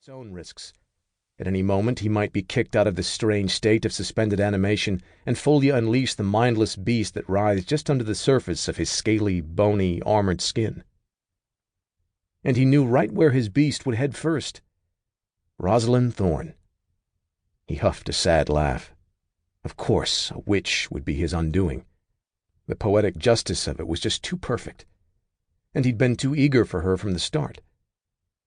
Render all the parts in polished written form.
its own risks. At any moment he might be kicked out of this strange state of suspended animation and fully unleash the mindless beast that writhed just under the surface of his scaly, bony, armored skin. And he knew right where his beast would head first. Rosalyn Thorne. He huffed a sad laugh. Of course, a witch would be his undoing. The poetic justice of it was just too perfect. And he'd been too eager for her from the start.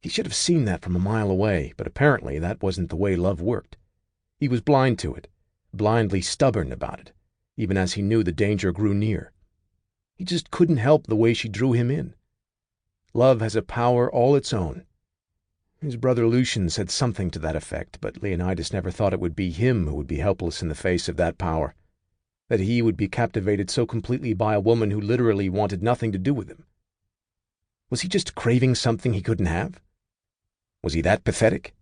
He should have seen that from a mile away, but apparently that wasn't the way love worked. He was blind to it, blindly stubborn about it, even as he knew the danger grew near. He just couldn't help the way she drew him in. Love has a power all its own. His brother Lucian said something to that effect, but Leonidas never thought it would be him who would be helpless in the face of that power, that he would be captivated so completely by a woman who literally wanted nothing to do with him. Was he just craving something he couldn't have? Was he that pathetic?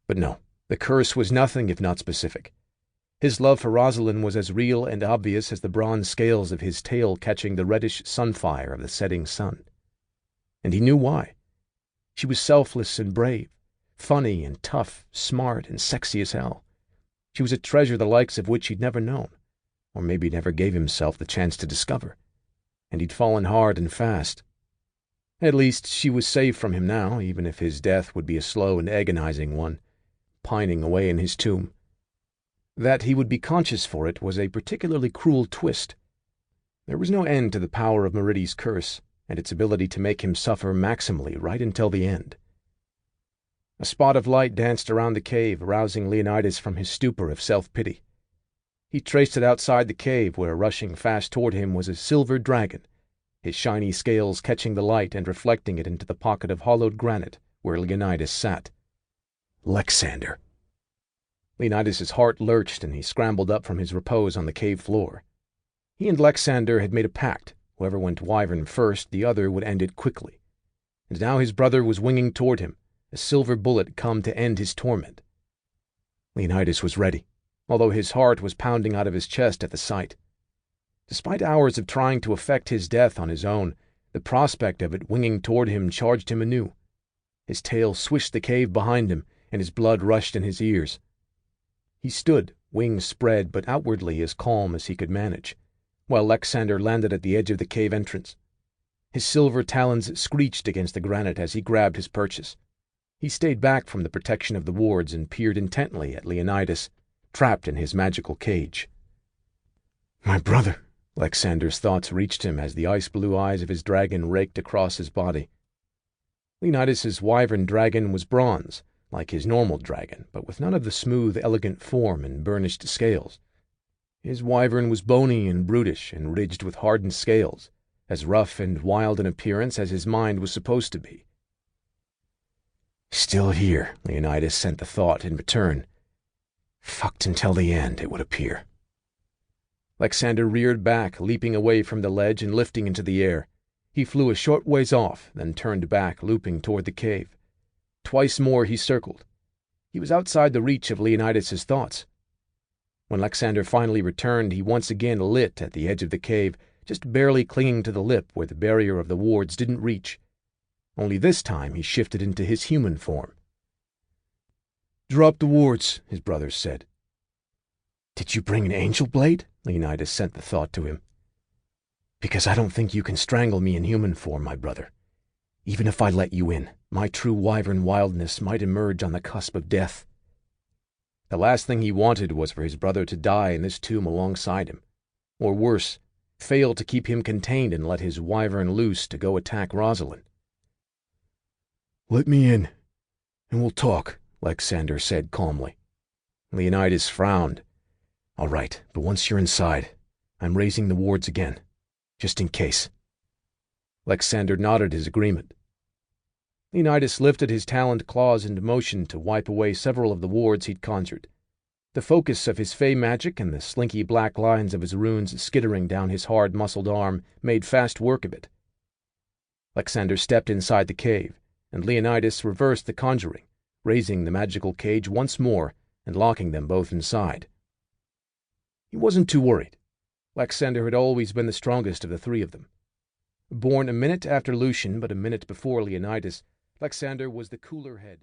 But no, the curse was nothing if not specific. His love for Rosalyn was as real and obvious as the bronze scales of his tail catching the reddish sunfire of the setting sun. And he knew why. She was selfless and brave, funny and tough, smart and sexy as hell. She was a treasure the likes of which he'd never known, or maybe never gave himself the chance to discover. And he'd fallen hard and fast. At least she was safe from him now, even if his death would be a slow and agonizing one, pining away in his tomb. That he would be conscious for it was a particularly cruel twist. There was no end to the power of Meridi's curse, and its ability to make him suffer maximally right until the end. A spot of light danced around the cave, rousing Leonidas from his stupor of self-pity. He traced it outside the cave, where, rushing fast toward him, was a silver dragon, his shiny scales catching the light and reflecting it into the pocket of hollowed granite where Leonidas sat. Lexander. Leonidas's heart lurched, and he scrambled up from his repose on the cave floor. He and Lexander had made a pact. Whoever went wyvern first, the other would end it quickly. And now his brother was winging toward him, a silver bullet come to end his torment. Leonidas was ready, although his heart was pounding out of his chest at the sight. Despite hours of trying to effect his death on his own, the prospect of it winging toward him charged him anew. His tail swished the cave behind him, and his blood rushed in his ears. He stood, wings spread but outwardly as calm as he could manage, while Lexander landed at the edge of the cave entrance. His silver talons screeched against the granite as he grabbed his purchase. He stayed back from the protection of the wards and peered intently at Leonidas, trapped in his magical cage. My brother! Lexander's thoughts reached him as the ice-blue eyes of his dragon raked across his body. Leonidas's wyvern dragon was bronze, like his normal dragon, but with none of the smooth, elegant form and burnished scales. His wyvern was bony and brutish and ridged with hardened scales, as rough and wild in appearance as his mind was supposed to be. Still here, Leonidas sent the thought in return. Fucked until the end, it would appear. Lexander reared back, leaping away from the ledge and lifting into the air. He flew a short ways off, then turned back, looping toward the cave. Twice more he circled. He was outside the reach of Leonidas's thoughts. When Lexander finally returned, he once again lit at the edge of the cave, just barely clinging to the lip where the barrier of the wards didn't reach. Only this time he shifted into his human form. Drop the wards, his brothers said. Did you bring an angel blade? Leonidas sent the thought to him. Because I don't think you can strangle me in human form, my brother. Even if I let you in, my true wyvern wildness might emerge on the cusp of death. The last thing he wanted was for his brother to die in this tomb alongside him, or worse, fail to keep him contained and let his wyvern loose to go attack Rosalyn. Let me in, and we'll talk, Lexander said calmly. Leonidas frowned. All right, but once you're inside, I'm raising the wards again, just in case. Lexander nodded his agreement. Leonidas lifted his taloned claws into motion to wipe away several of the wards he'd conjured. The focus of his fey magic and the slinky black lines of his runes skittering down his hard-muscled arm made fast work of it. Lexander stepped inside the cave, and Leonidas reversed the conjuring, raising the magical cage once more and locking them both inside. He wasn't too worried. Lexander had always been the strongest of the three of them. Born a minute after Lucian, but a minute before Leonidas, Lexander was the cooler head.